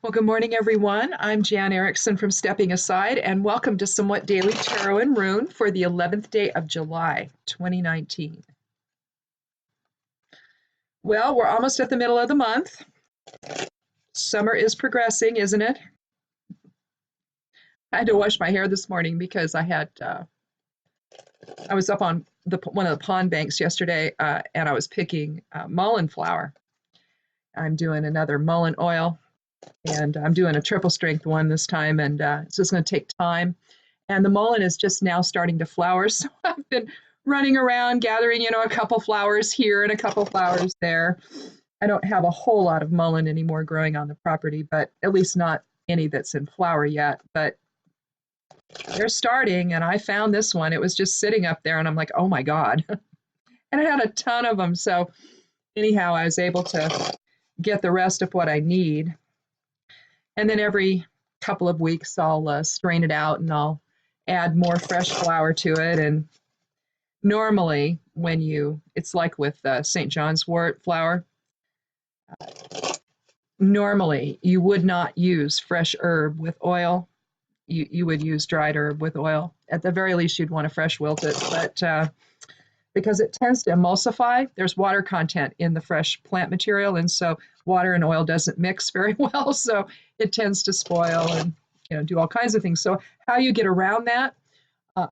Well, good morning, everyone. I'm Jan Erickson from Stepping Aside, and welcome to Somewhat Daily Tarot and Rune for the 11th day of July, 2019. Well, we're almost at the middle of the month. Summer is progressing, isn't it? I had to wash my hair this morning because I was up on one of the pond banks yesterday, and I was picking mullein flower. I'm doing another mullein oil. And I'm doing a triple strength one this time, and it's just going to take time. And the mullein is just now starting to flower, so I've been running around gathering, a couple flowers here and a couple flowers there. I don't have a whole lot of mullein anymore growing on the property, but at least not any that's in flower yet. But they're starting, and I found this one. It was just sitting up there, and I'm like, oh my God. And I had a ton of them. So anyhow, I was able to get the rest of what I need. And then every couple of weeks, I'll strain it out and I'll add more fresh flower to it. And normally, it's like with St. John's wort flower, normally you would not use fresh herb with oil. You would use dried herb with oil. At the very least, you'd want to fresh wilt it. But because it tends to emulsify, there's water content in the fresh plant material. And so water and oil doesn't mix very well. So it tends to spoil and do all kinds of things. So how you get around that,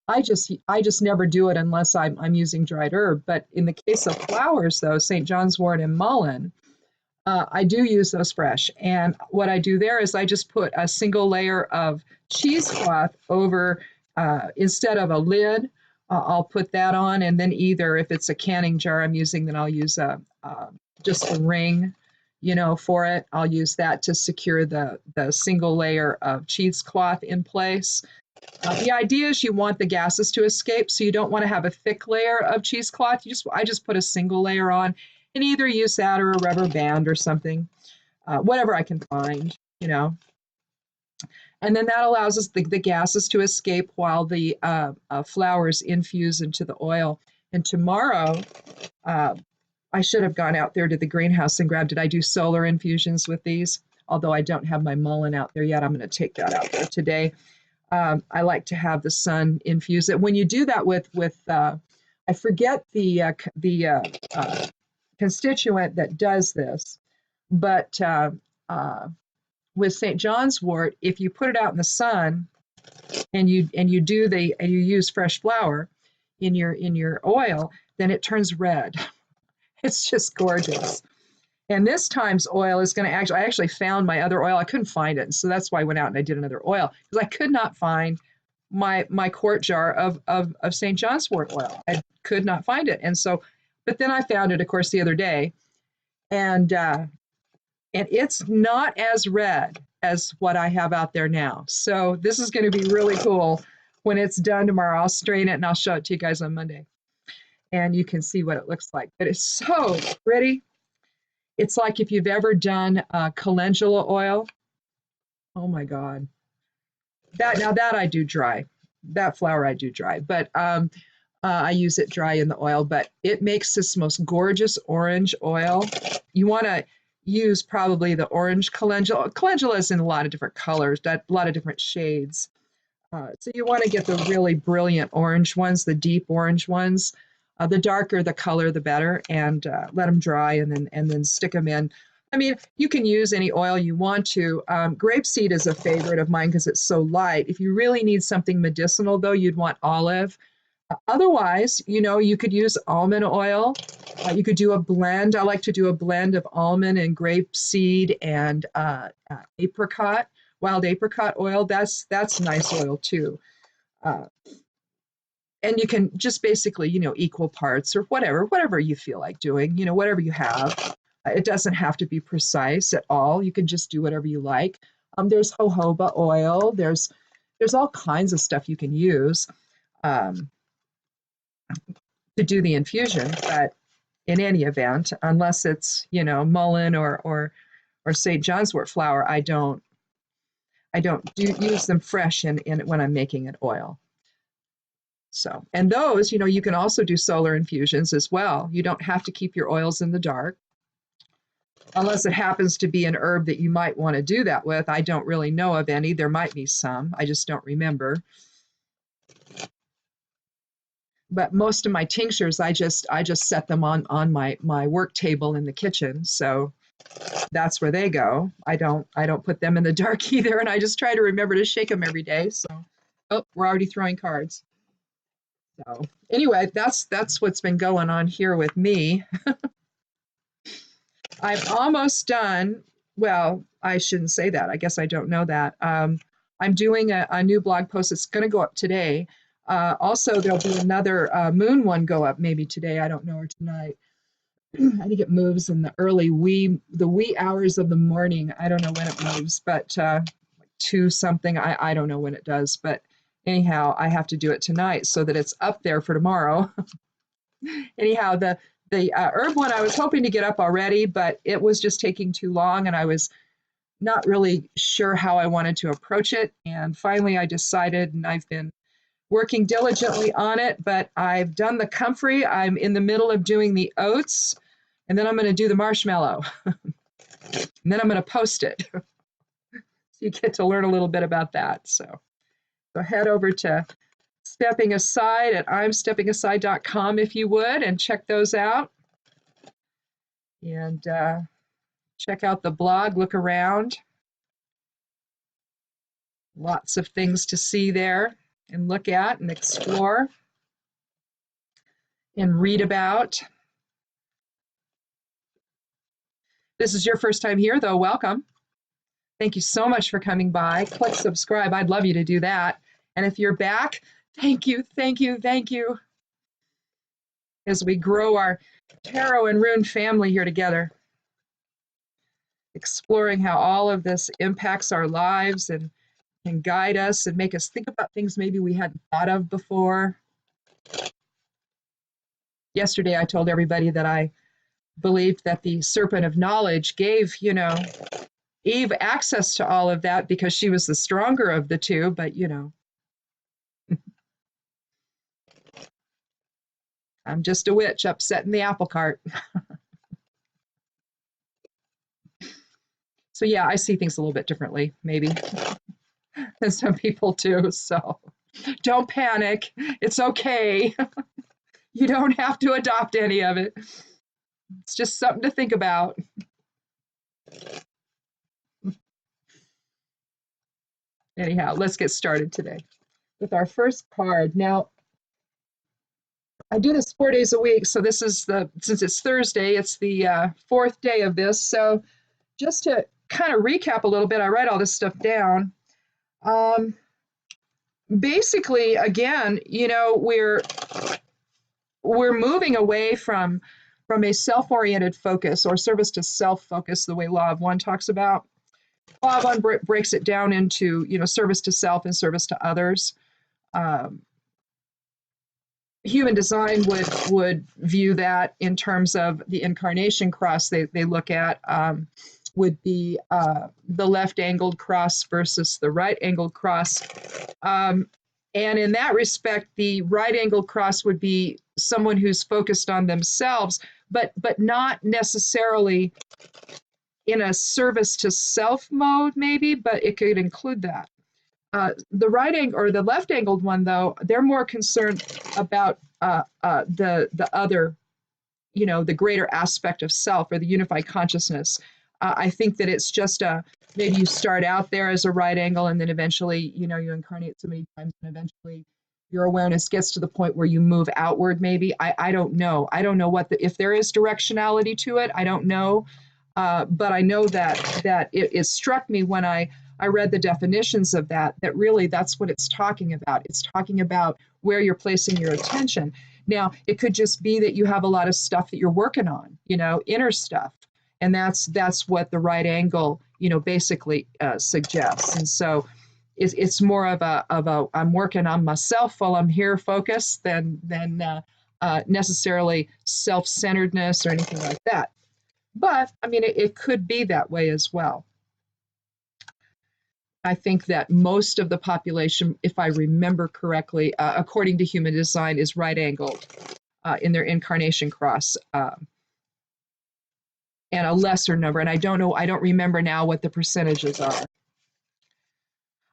I just never do it unless I'm using dried herb. But in the case of flowers, though, St. John's wort and mullein, I do use those fresh. And what I do there is I just put a single layer of cheesecloth over instead of a lid. I'll put that on, and then either if it's a canning jar I'm using, then I'll use just a ring, for it. I'll use that to secure the single layer of cheesecloth in place. The idea is you want the gases to escape, so you don't want to have a thick layer of cheesecloth. I just put a single layer on, and either use that or a rubber band or something, whatever I can find, And then that allows us the gases to escape while the flowers infuse into the oil. And tomorrow, I should have gone out there to the greenhouse and grabbed it. I do solar infusions with these, although I don't have my mullein out there yet. I'm going to take that out there today. I like to have the sun infuse it. When you do that with I forget the constituent that does this, but with St. John's wort, if you put it out in the sun and you use fresh flower in your oil, then it turns red. It's just gorgeous. And this time's oil is going to I actually found my other oil. I couldn't find it. And so that's why I went out and I did another oil, because I could not find my quart jar of St. John's wort oil. I could not find it. And so, but then I found it, of course, the other day. And it's not as red as what I have out there now. So this is going to be really cool when it's done tomorrow. I'll strain it and I'll show it to you guys on Monday. And you can see what it looks like. But it's so pretty. It's like if you've ever done calendula oil. Oh my God. That I do dry. That flower I do dry. But I use it dry in the oil. But it makes this most gorgeous orange oil. You want to use probably the orange calendula. Calendula is in a lot of different colors, a lot of different shades. So you want to get the really brilliant orange ones, the deep orange ones. The darker the color, the better, and let them dry and then stick them in. I mean, you can use any oil you want to. Grapeseed is a favorite of mine because it's so light. If you really need something medicinal, though, you'd want olive. Otherwise, you could use almond oil. You could do a blend. I like to do a blend of almond and grapeseed and apricot, wild apricot oil. That's nice oil too. And you can just basically, equal parts or whatever you feel like doing, whatever you have. It doesn't have to be precise at all. You can just do whatever you like. There's jojoba oil. There's all kinds of stuff you can use to do the infusion. But in any event, unless it's, mullein or St. John's wort flower, I don't use them fresh in when I'm making an oil. So, and those, you can also do solar infusions as well. You don't have to keep your oils in the dark. unless it happens to be an herb that you might want to do that with. I don't really know of any. There might be some. I just don't remember. But most of my tinctures, I just set them on my work table in the kitchen. So that's where they go. I don't put them in the dark either, and I just try to remember to shake them every day. So, oh, we're already throwing cards. So anyway, that's what's been going on here with me. I'm almost done. Well, I shouldn't say that. I guess I don't know that. I'm doing a new blog post. It's going to go up today. Also, there'll be another moon one go up maybe today. I don't know, or tonight. I think it moves in the wee hours of the morning. I don't know when it moves, but 2 something. I don't know when it does. But anyhow, I have to do it tonight so that it's up there for tomorrow. Anyhow, the herb one I was hoping to get up already, but it was just taking too long, and I was not really sure how I wanted to approach it. And finally, I decided, and I've been working diligently on it, but I've done the comfrey. I'm in the middle of doing the oats, and then I'm going to do the marshmallow. And then I'm going to post it. So you get to learn a little bit about that. So head over to Stepping Aside at imsteppingaside.com if you would, and check those out. And check out the blog, look around. Lots of things to see there and look at and explore and read about. This is your first time here, though, welcome. Thank you so much for coming by. Click subscribe. I'd love you to do that. And if you're back, thank you, thank you, thank you. As we grow our tarot and rune family here together, exploring how all of this impacts our lives and can guide us and make us think about things maybe we hadn't thought of before. Yesterday, I told everybody that I believed that the serpent of knowledge gave, Eve access to all of that because she was the stronger of the two, but, I'm just a witch upsetting the apple cart. So yeah, I see things a little bit differently, maybe, than some people do. So don't panic. It's okay. You don't have to adopt any of it. It's just something to think about. Anyhow, let's get started today with our first card. Now, I do this 4 days a week, so this is since it's Thursday, it's the 4th day of this. So just to kind of recap a little bit, I write all this stuff down. Basically, again, we're moving away from a self-oriented focus or service to self-focus, the way Law of One talks about. Law of One breaks it down into, service to self and service to others. Human design would view that in terms of the incarnation cross they look at would be the left angled cross versus the right angled cross. And in that respect, the right angled cross would be someone who's focused on themselves, but not necessarily in a service to self mode, maybe, but it could include that. The right angle or the left angled one, though, they're more concerned about the other, the greater aspect of self or the unified consciousness. I think that it's just maybe you start out there as a right angle and then eventually, you incarnate so many times and eventually your awareness gets to the point where you move outward, maybe. I don't know. I don't know if there is directionality to it. I don't know. But I know that it struck me when I read the definitions of that really that's what it's talking about. It's talking about where you're placing your attention. Now, it could just be that you have a lot of stuff that you're working on, inner stuff. And that's what the right angle, basically suggests. And so it's more of a I'm working on myself while I'm here focused than necessarily self-centeredness or anything like that. But, it could be that way as well. I think that most of the population, if I remember correctly, according to human design, is right-angled in their incarnation cross. and a lesser number. And I don't remember now what the percentages are.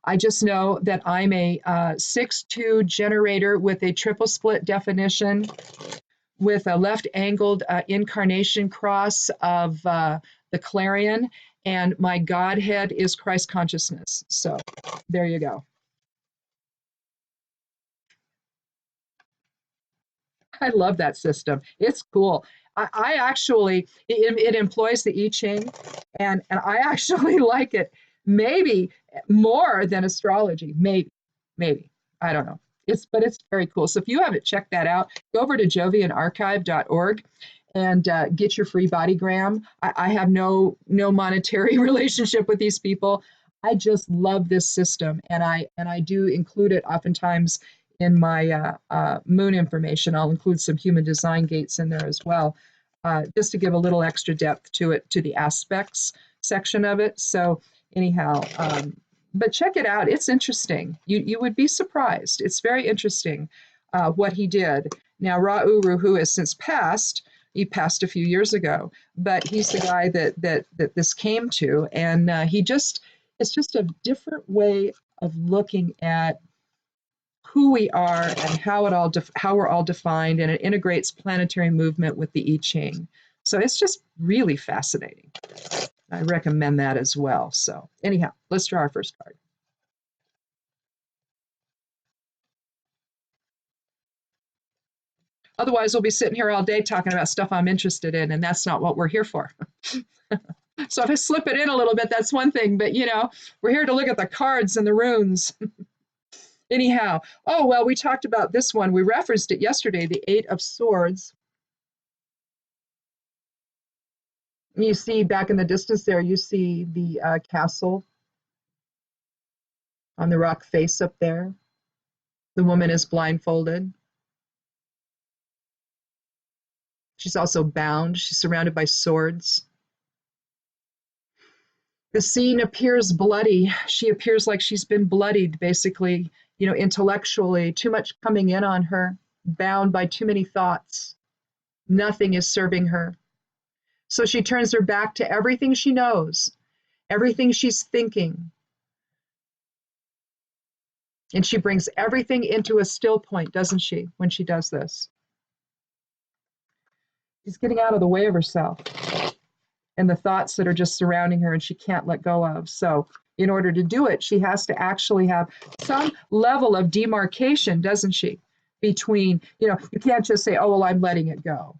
I just know that I'm a 6-2 generator with a triple split definition with a left angled incarnation cross of the clarion, and my Godhead is Christ consciousness. So there you go. I love that system. It's cool. I actually, it employs the I Ching, and I actually like it maybe more than astrology. Maybe. I don't know. But it's very cool. So if you haven't checked that out, go over to jovianarchive.org and get your free bodygram. I have no monetary relationship with these people. I just love this system, and I do include it oftentimes in my moon information. I'll include some human design gates in there as well, just to give a little extra depth to it, to the aspects section of it. So anyhow, but check it out. It's interesting. You would be surprised. It's very interesting what he did. Now, Ra'u has since passed. He passed a few years ago, but he's the guy that this came to, and it's just a different way of looking at who we are and how we're all defined, and it integrates planetary movement with the I Ching. So it's just really fascinating. I recommend that as well. So anyhow, let's draw our first card. Otherwise, we'll be sitting here all day talking about stuff I'm interested in, and that's not what we're here for. So if I slip it in a little bit, that's one thing, but we're here to look at the cards and the runes. Anyhow, oh, well, we talked about this one. We referenced it yesterday, the Eight of Swords. You see back in the distance there, you see the castle on the rock face up there. The woman is blindfolded. She's also bound. She's surrounded by swords. The scene appears bloody. She appears like she's been bloodied, basically, intellectually, too much coming in on her, bound by too many thoughts. Nothing is serving her. So she turns her back to everything she knows, everything she's thinking. And she brings everything into a still point, doesn't she, when she does this? She's getting out of the way of herself and the thoughts that are just surrounding her and she can't let go of. So in order to do it, she has to actually have some level of demarcation, doesn't she? Between, you can't just say, oh, well, I'm letting it go.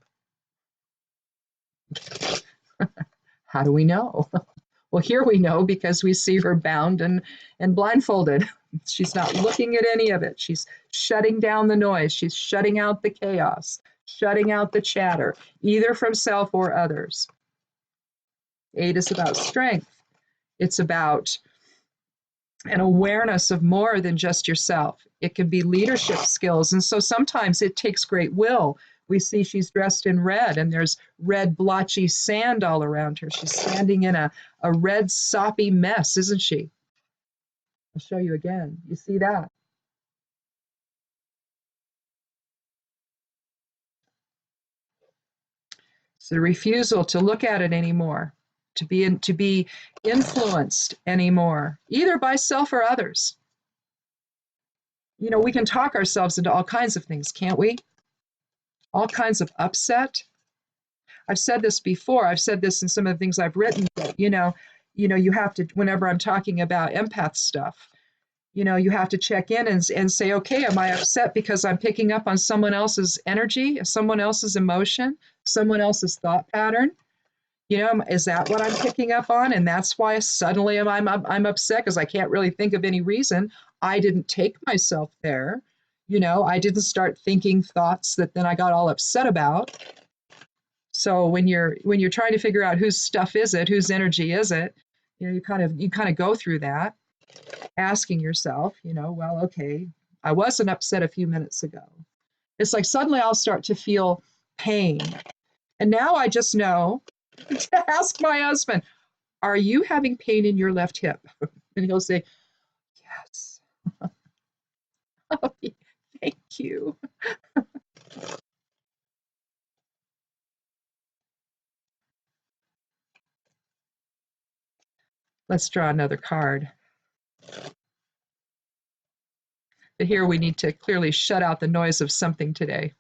How do we know? Well, here we know because we see her bound and blindfolded. She's not looking at any of it. She's shutting down the noise. She's shutting out the chaos, shutting out the chatter, either from self or others. 8 is about strength. It's about an awareness of more than just yourself. It can be leadership skills. And so sometimes it takes great will. We see she's dressed in red and there's red blotchy sand all around her. She's standing in a red soppy mess, isn't she? I'll show you again. You see that? It's the refusal to look at it anymore, to be influenced anymore, either by self or others. We can talk ourselves into all kinds of things, can't we? All kinds of upset. I've said this before. I've said this in some of the things I've written. But, you have to, whenever I'm talking about empath stuff, you have to check in and say, okay, am I upset because I'm picking up on someone else's energy, someone else's emotion, someone else's thought pattern? Is that what I'm picking up on? And that's why suddenly I'm upset because I can't really think of any reason. I didn't take myself there. I didn't start thinking thoughts that then I got all upset about. So when you're trying to figure out whose stuff is it, whose energy is it, you kind of go through that, asking yourself, well, okay, I wasn't upset a few minutes ago. It's like suddenly I'll start to feel pain. And now I just know to ask my husband, are you having pain in your left hip? And he'll say, yes. Oh, thank you. Let's draw another card. But here we need to clearly shut out the noise of something today.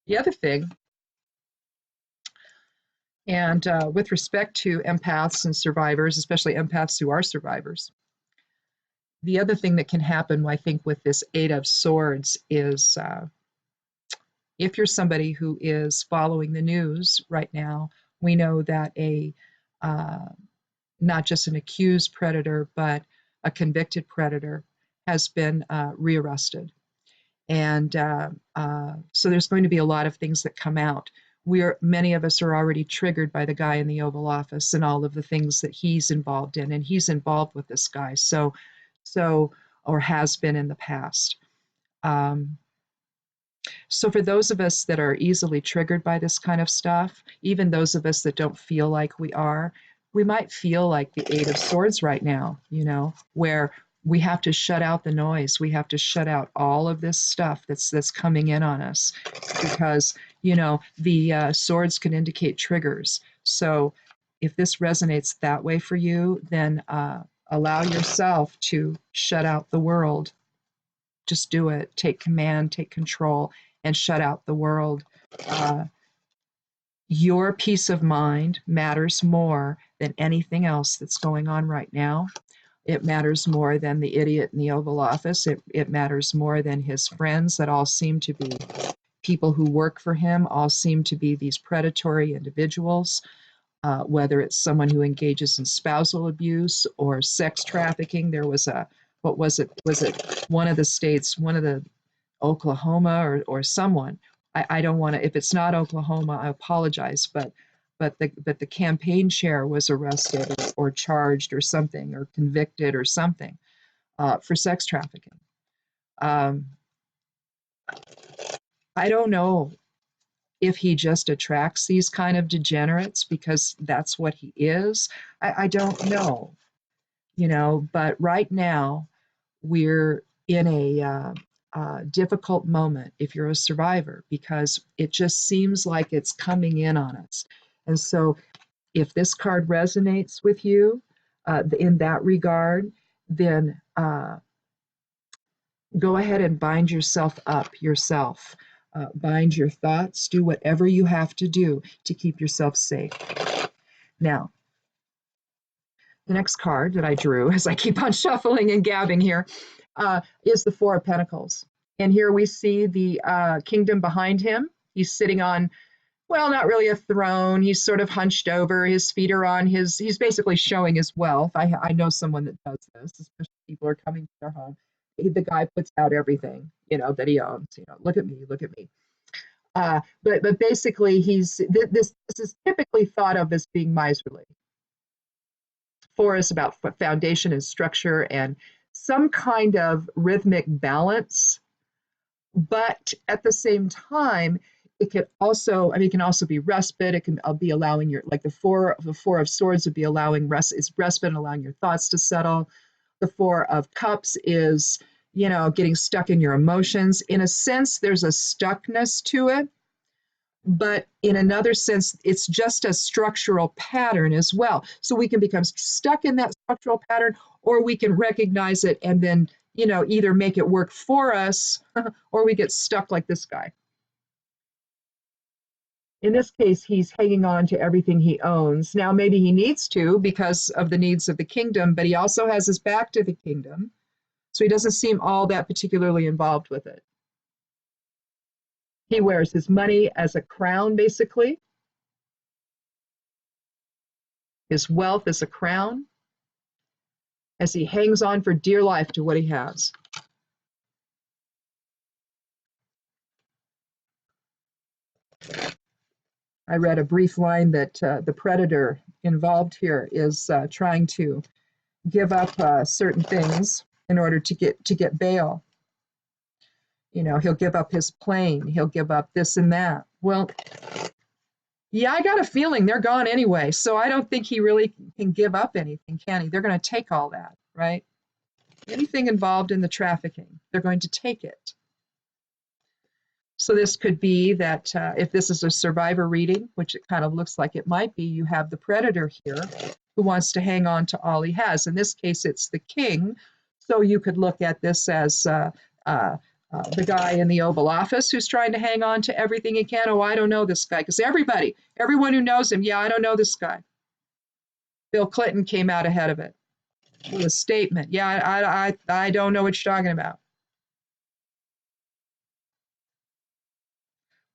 The other thing, and with respect to empaths and survivors, especially empaths who are survivors, the other thing that can happen, I think, with this Eight of Swords is if you're somebody who is following the news right now, we know that not just an accused predator, but a convicted predator has been rearrested. And so there's going to be a lot of things that come out. Many of us are already triggered by the guy in the Oval Office and all of the things that he's involved in, and he's involved with this guy, or has been in the past. So for those of us that are easily triggered by this kind of stuff, even those of us that don't feel like we are, we might feel like the Eight of Swords right now, where we have to shut out the noise. We have to shut out all of this stuff that's coming in on us, because the swords can indicate triggers. So if this resonates that way for you, then allow yourself to shut out the world. Just do it. Take command, take control, and shut out the world. Your peace of mind matters more than anything else that's going on right now. It matters more than the idiot in the Oval Office. It matters more than his friends that all seem to be people who work for him, all seem to be these predatory individuals, whether it's someone who engages in spousal abuse or sex trafficking. There was what was it? Was it one of the states, one of the Oklahoma or someone? I don't want to, if it's not Oklahoma, I apologize, but the campaign chair was arrested or charged or something, or convicted or something for sex trafficking. I don't know if he just attracts these kind of degenerates because that's what he is. I don't know, but right now we're in a difficult moment if you're a survivor, because it just seems like it's coming in on us. And so if this card resonates with you in that regard, then go ahead and bind yourself up yourself. Bind your thoughts. Do whatever you have to do to keep yourself safe. Now, the next card that I drew, as I keep on shuffling and gabbing here, is the Four of Pentacles. And here we see the kingdom behind him. He's sitting on, well, not really a throne. He's sort of hunched over. His feet are on he's basically showing his wealth. I know someone that does this, especially people are coming to their home. The guy puts out everything, that he owns. Look at me, look at me. But basically, this is typically thought of as being miserly. Four is about foundation and structure and some kind of rhythmic balance, but at the same time, it can also be respite. It can be allowing the Four of Swords would be allowing respite and allowing your thoughts to settle. The Four of Cups is, getting stuck in your emotions. In a sense, there's a stuckness to it, but in another sense, it's just a structural pattern as well. So we can become stuck in that structural pattern, or we can recognize it and then, either make it work for us or we get stuck like this guy. In this case, he's hanging on to everything he owns. Now, maybe he needs to because of the needs of the kingdom, but he also has his back to the kingdom. So he doesn't seem all that particularly involved with it. He wears his money as a crown, basically. His wealth is a crown, as he hangs on for dear life to what he has. I read a brief line that the predator involved here is trying to give up certain things in order to get bail. He'll give up his plane. He'll give up this and that. Well, yeah, I got a feeling they're gone anyway, so I don't think he really can give up anything, can he? They're going to take all that, right? Anything involved in the trafficking, they're going to take it. So this could be that if this is a survivor reading, which it kind of looks like it might be, you have the predator here who wants to hang on to all he has. In this case, it's the king. So you could look at this as the guy in the Oval Office who's trying to hang on to everything he can. Oh, I don't know this guy. Because everyone who knows him, yeah, I don't know this guy. Bill Clinton came out ahead of it with a statement. Yeah, I don't know what you're talking about.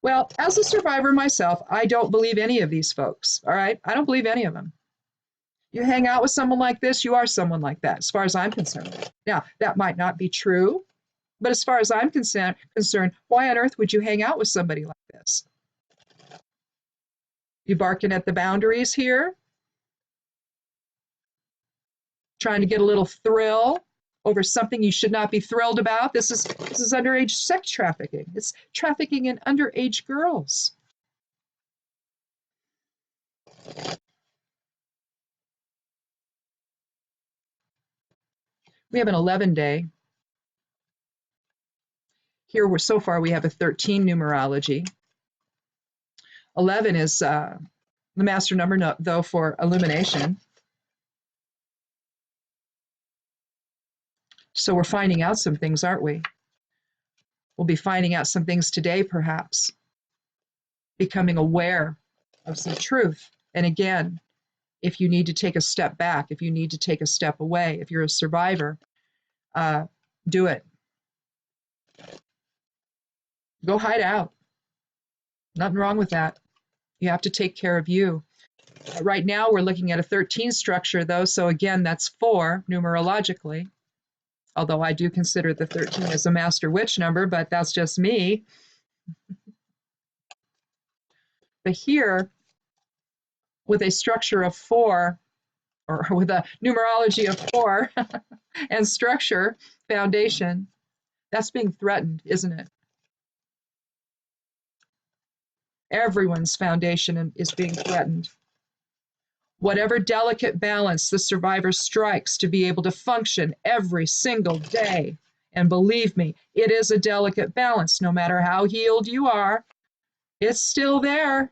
Well, as a survivor myself, I don't believe any of these folks, all right? I don't believe any of them. You hang out with someone like this, you are someone like that, as far as I'm concerned. Now, that might not be true, but as far as I'm concerned, why on earth would you hang out with somebody like this? You barking at the boundaries here? Trying to get a little thrill over something you should not be thrilled about? This is underage sex trafficking. It's trafficking in underage girls. We have an 11-day. Here, so far, we have a 13 numerology. 11 is the master number, though, for illumination. So we're finding out some things, aren't we? We'll be finding out some things today, perhaps. Becoming aware of some truth. And again, if you need to take a step back, if you need to take a step away, if you're a survivor, do it. Go hide out. Nothing wrong with that. You have to take care of you. Right now, we're looking at a 13 structure, though. So again, that's 4 numerologically. Although I do consider the 13 as a master witch number, but that's just me. But here, with a structure of 4, or with a numerology of 4 and structure, foundation, that's being threatened, isn't it? Everyone's foundation is being threatened. Whatever delicate balance the survivor strikes to be able to function every single day. And believe me, it is a delicate balance. No matter how healed you are, it's still there.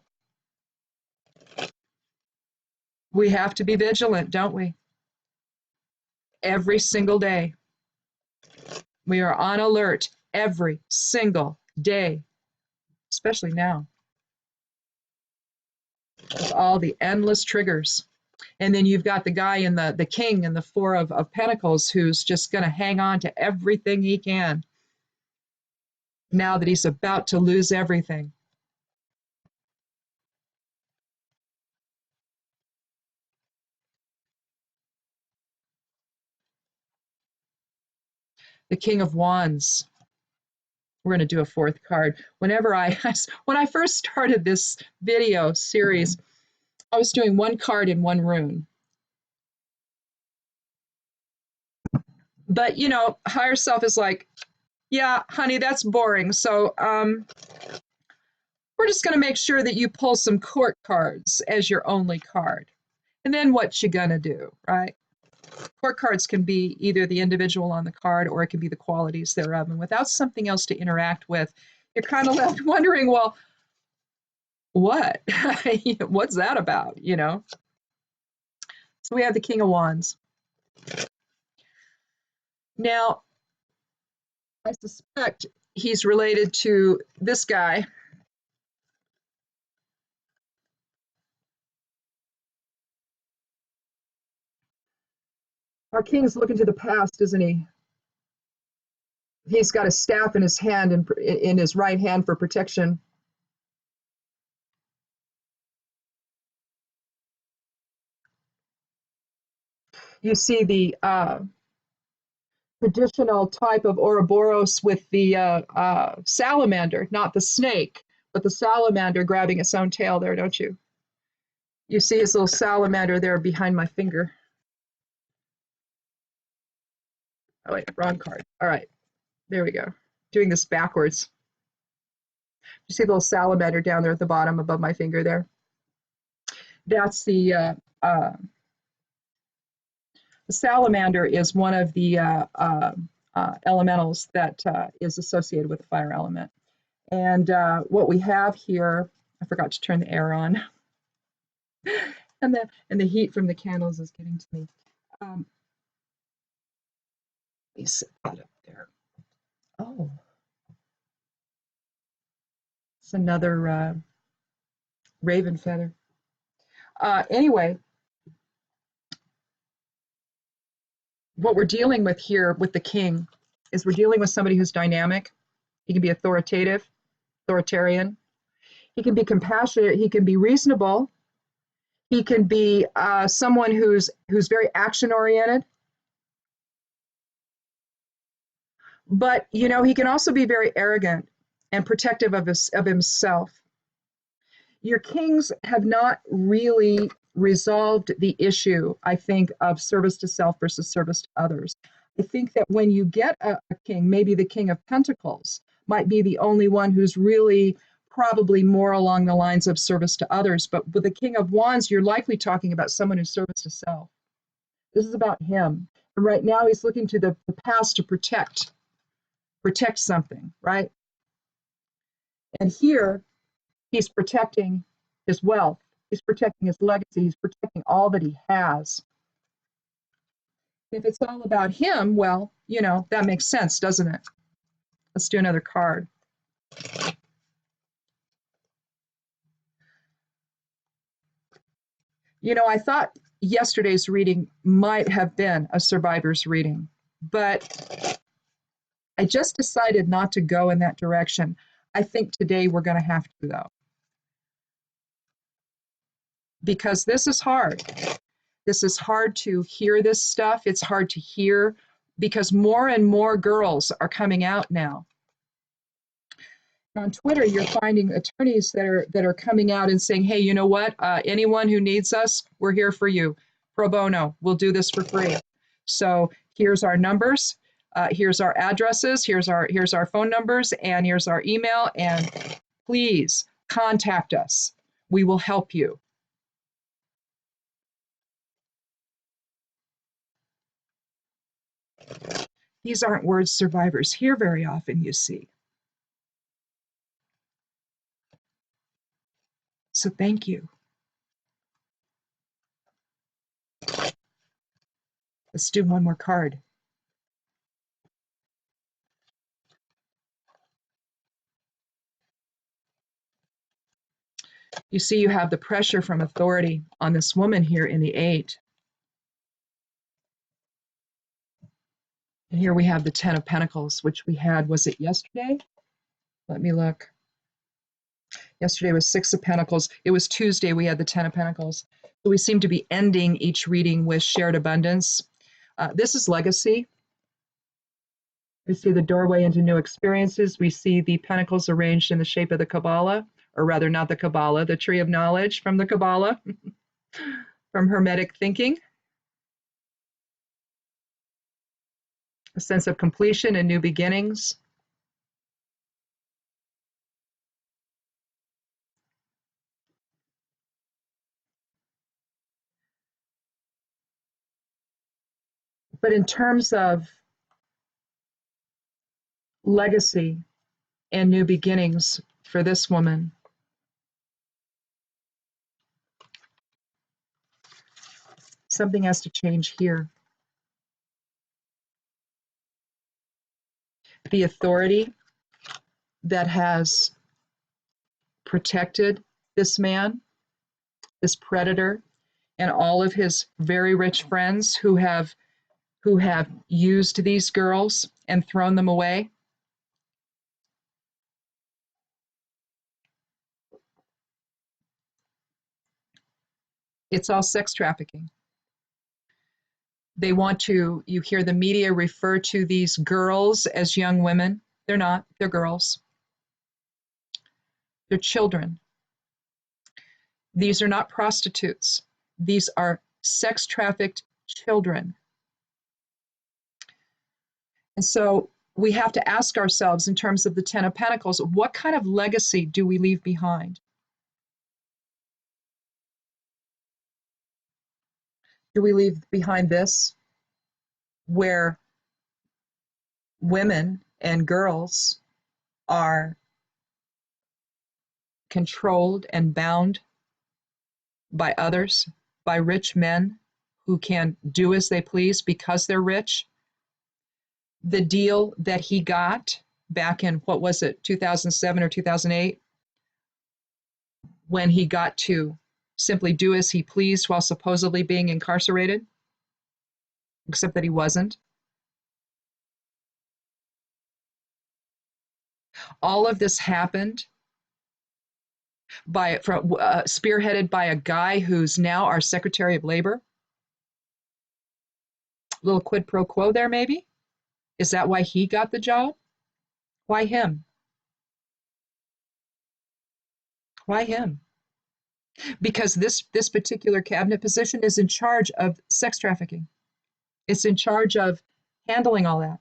We have to be vigilant, don't we? Every single day. We are on alert every single day, especially now, with all the endless triggers. And then you've got the guy in the king and the 4 of Pentacles who's just going to hang on to everything he can now that he's about to lose everything. The King of Wands. We're going to do a 4th card. When I first started this video series, I was doing 1 card in 1 rune. But, you know, higher self is like, yeah, honey, that's boring. So we're just going to make sure that you pull some court cards as your only card. And then what you going to do, right? Court cards can be either the individual on the card or it can be the qualities thereof. And without something else to interact with, you're kind of left wondering, well, what? What's that about, you know? So we have the King of Wands. Now, I suspect he's related to this guy. Our king's looking to the past, isn't he? He's got a staff in his hand and in his right hand for protection. You see the traditional type of Ouroboros with the salamander, not the snake, but the salamander grabbing its own tail there, don't you? You see his little salamander there behind my finger. Oh, wait, wrong card. All right, there we go. Doing this backwards. You see the little salamander down there at the bottom above my finger there? That's the salamander is one of the elementals that is associated with the fire element. And what we have here, I forgot to turn the air on, and the heat from the candles is getting to me. Let me set that up there. Oh, it's another raven feather. Anyway, what we're dealing with here with the king is we're dealing with somebody who's dynamic. He can be authoritative, authoritarian. He can be compassionate. He can be reasonable. He can be someone who's very action oriented. But you know, he can also be very arrogant and protective of himself. Your kings have not really resolved the issue, I think, of service to self versus service to others. I think that when you get a king, maybe the King of Pentacles might be the only one who's really probably more along the lines of service to others. But with the King of Wands, you're likely talking about someone who's service to self. This is about him. And right now he's looking to the past to protect something, right? And here he's protecting his wealth. He's protecting his legacy. He's protecting all that he has. If it's all about him, well, you know, that makes sense, doesn't it? Let's do another card. You know, I thought yesterday's reading might have been a survivor's reading, but I just decided not to go in that direction. I think today we're going to have to, though, because this is hard. This is hard to hear this stuff. It's hard to hear because more and more girls are coming out now. On Twitter, you're finding attorneys that are coming out and saying, hey, you know what? Anyone who needs us, we're here for you. Pro bono, we'll do this for free. So here's our numbers. Here's our addresses. Here's our phone numbers. And here's our email. And please contact us. We will help you. These aren't words survivors hear very often, you see. So thank you. Let's do one more card. You see, you have the pressure from authority on this woman here in the 8. And here we have the 10 of Pentacles, which we had, was it yesterday? Let me look. Yesterday was 6 of Pentacles. It was Tuesday we had the 10 of Pentacles. So we seem to be ending each reading with shared abundance. This is legacy. We see the doorway into new experiences. We see the pentacles arranged in the shape of the Kabbalah, or rather not the Kabbalah, the tree of knowledge from the Kabbalah, from Hermetic thinking. A sense of completion and new beginnings. But in terms of legacy and new beginnings for this woman, something has to change here. The authority that has protected this man, this predator, and all of his very rich friends who have used these girls and thrown them away. It's all sex trafficking. They want to, you hear the media refer to these girls as young women. They're not, they're girls. They're children. These are not prostitutes. These are sex trafficked children. And so we have to ask ourselves, in terms of the 10 of Pentacles, what kind of legacy do we leave behind? Do we leave behind this, where women and girls are controlled and bound by others, by rich men who can do as they please because they're rich. The deal that he got back in, what was it, 2007 or 2008, when he got to simply do as he pleased while supposedly being incarcerated, except that he wasn't. All of this happened spearheaded by a guy who's now our Secretary of Labor. A little quid pro quo there, maybe? Is that why he got the job? Why him? Why him? Because this particular cabinet position is in charge of sex trafficking. It's in charge of handling all that.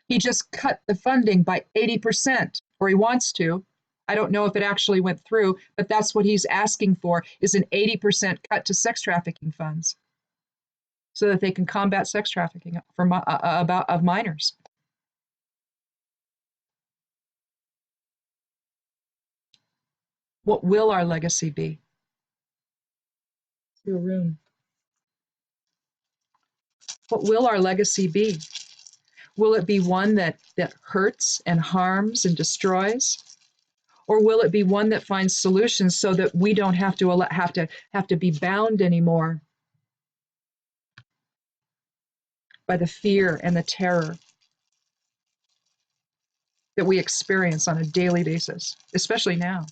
He just cut the funding by 80%, or he wants to. I don't know if it actually went through, but that's what he's asking for, is an 80% cut to sex trafficking funds so that they can combat sex trafficking of minors. What will our legacy be? Rune. What will our legacy be? Will it be one that hurts and harms and destroys? Or will it be one that finds solutions so that we don't have to be bound anymore by the fear and the terror that we experience on a daily basis, especially now?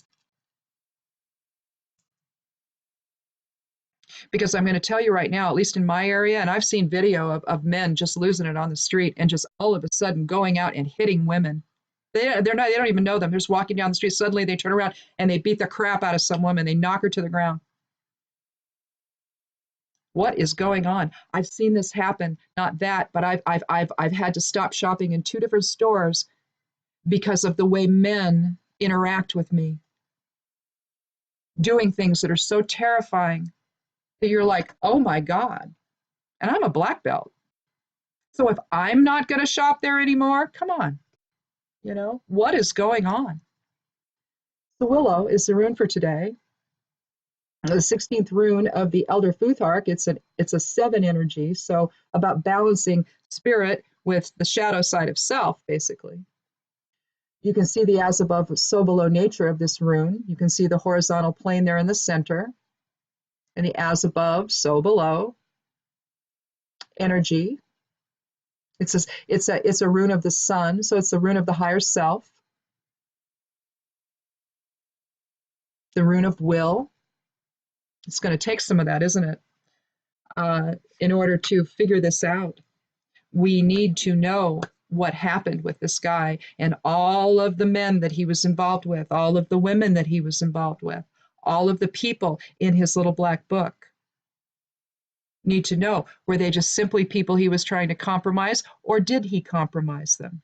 Because I'm going to tell you right now, at least in my area, and I've seen video of men just losing it on the street and just all of a sudden going out and hitting women. They don't even know them. They're just walking down the street. Suddenly they turn around and they beat the crap out of some woman. They knock her to the ground. What is going on? I've seen this happen. Not that, but I've had to stop shopping in 2 different stores because of the way men interact with me, doing things that are so terrifying that you're like, oh my God. And I'm a black belt. So if I'm not going to shop there anymore, come on. You know, what is going on? The willow is the rune for today. The 16th rune of the Elder Futhark. It's a 7 energy, so about balancing spirit with the shadow side of self, basically. You can see the as above, so below nature of this rune. You can see the horizontal plane there in the center, and the as above, so below energy. It's a rune of the sun, so it's the rune of the higher self. The rune of will. It's going to take some of that, isn't it? In order to figure this out, we need to know what happened with this guy and all of the men that he was involved with, all of the women that he was involved with, all of the people in his little black book. Need to know, were they just simply people he was trying to compromise, or did he compromise them?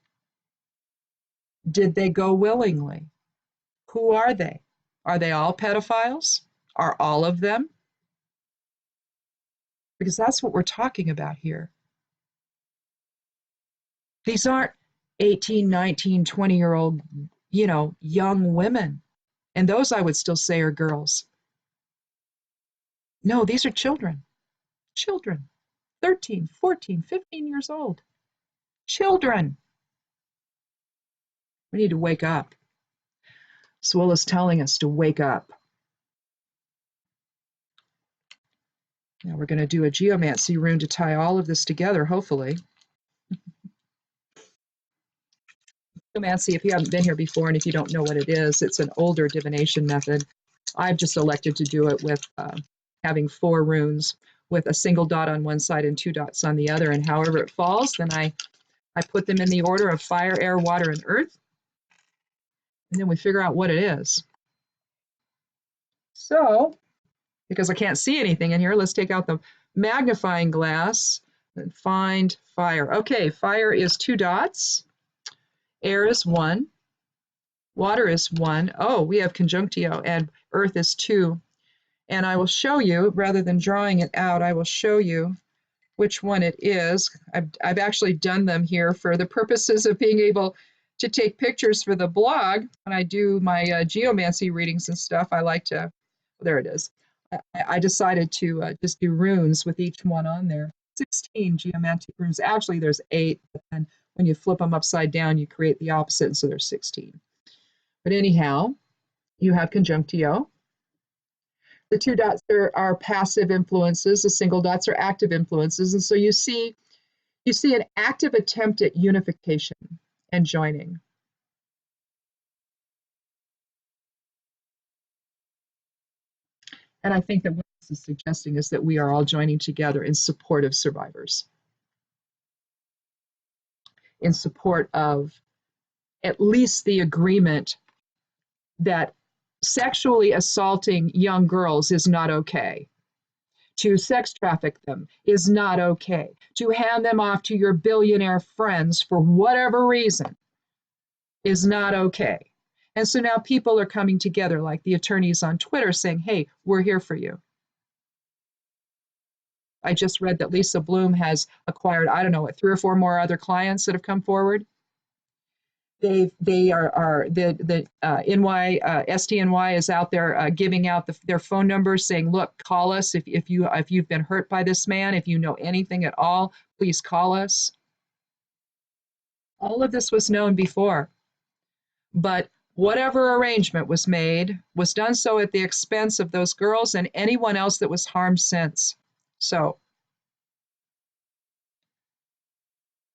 Did they go willingly? Who are they? Are they all pedophiles? Are all of them? Because that's what we're talking about here. These aren't 18, 19, 20-year-old, young women. And those I would still say are girls. No, these are children. Children. 13, 14, 15 years old. Children. We need to wake up. Swell is telling us to wake up. Now we're going to do a geomancy rune to tie all of this together, hopefully. Geomancy, if you haven't been here before and if you don't know what it is, it's an older divination method. I've just elected to do it with having 4 runes with a single dot on one side and 2 dots on the other, and however it falls, then I put them in the order of fire, air, water, and earth, and then we figure out what it is. So, because I can't see anything in here, let's take out the magnifying glass and find fire. Okay, fire is 2 dots. Air is 1. Water is 1. Oh, we have conjunctio, and earth is 2. And I will show you, rather than drawing it out, I will show you which one it is. I've actually done them here for the purposes of being able to take pictures for the blog, when I do my geomancy readings and stuff, I like to, there it is. I decided to just do runes with each one on there. 16 geomantic runes. Actually, there's 8, but then when you flip them upside down, you create the opposite, and so there's 16. But anyhow, you have conjunctio. The 2 dots are passive influences. The single dots are active influences. And so you see an active attempt at unification and joining. And I think that what this is suggesting is that we are all joining together in support of survivors, in support of at least the agreement that sexually assaulting young girls is not okay. To sex traffic them is not okay. To hand them off to your billionaire friends for whatever reason is not okay. And so now people are coming together, like the attorneys on Twitter saying, hey, we're here for you. I just read that Lisa Bloom has acquired, I don't know, 3 or 4 more other clients that have come forward. They are the SDNY is out there giving out their phone numbers, saying, look, call us if you've been hurt by this man, if you know anything at all, please call us. All of this was known before, but whatever arrangement was made was done so at the expense of those girls and anyone else that was harmed since. So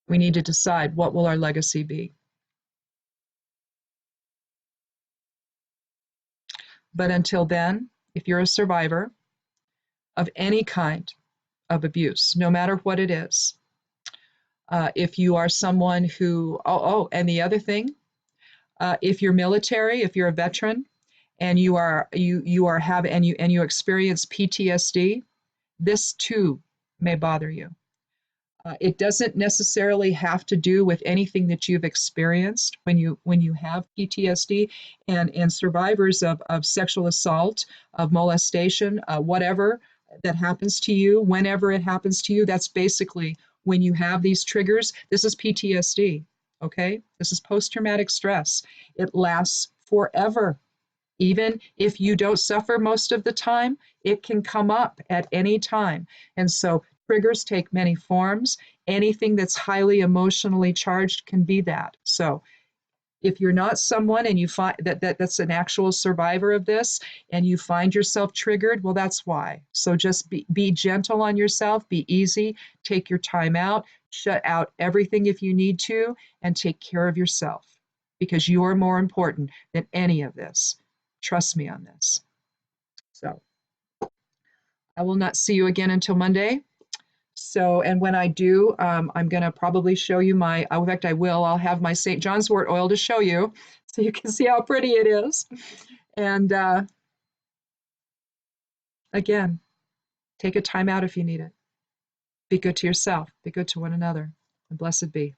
we need to decide, what will our legacy be? But until then, if you're a survivor of any kind of abuse, no matter what it is, if you are someone who, and the other thing, if you're military, if you're a veteran, and you experience PTSD, this too may bother you. It doesn't necessarily have to do with anything that you've experienced when you have PTSD, and survivors of sexual assault, of molestation, whatever that happens to you, whenever it happens to you, that's basically when you have these triggers. This is PTSD, okay? This is post-traumatic stress. It lasts forever. Even if you don't suffer most of the time, it can come up at any time. And so triggers take many forms. Anything that's highly emotionally charged can be that. So if you're not someone and you find that's an actual survivor of this, and you find yourself triggered, well, that's why. So just be gentle on yourself, be easy, take your time out, shut out everything if you need to, and take care of yourself, because you are more important than any of this. Trust me on this. So I will not see you again until Monday. So, and when I do, I'm going to probably show you in fact, I'll have my St. John's wort oil to show you so you can see how pretty it is. And again, take a time out if you need it. Be good to yourself, be good to one another, and blessed be.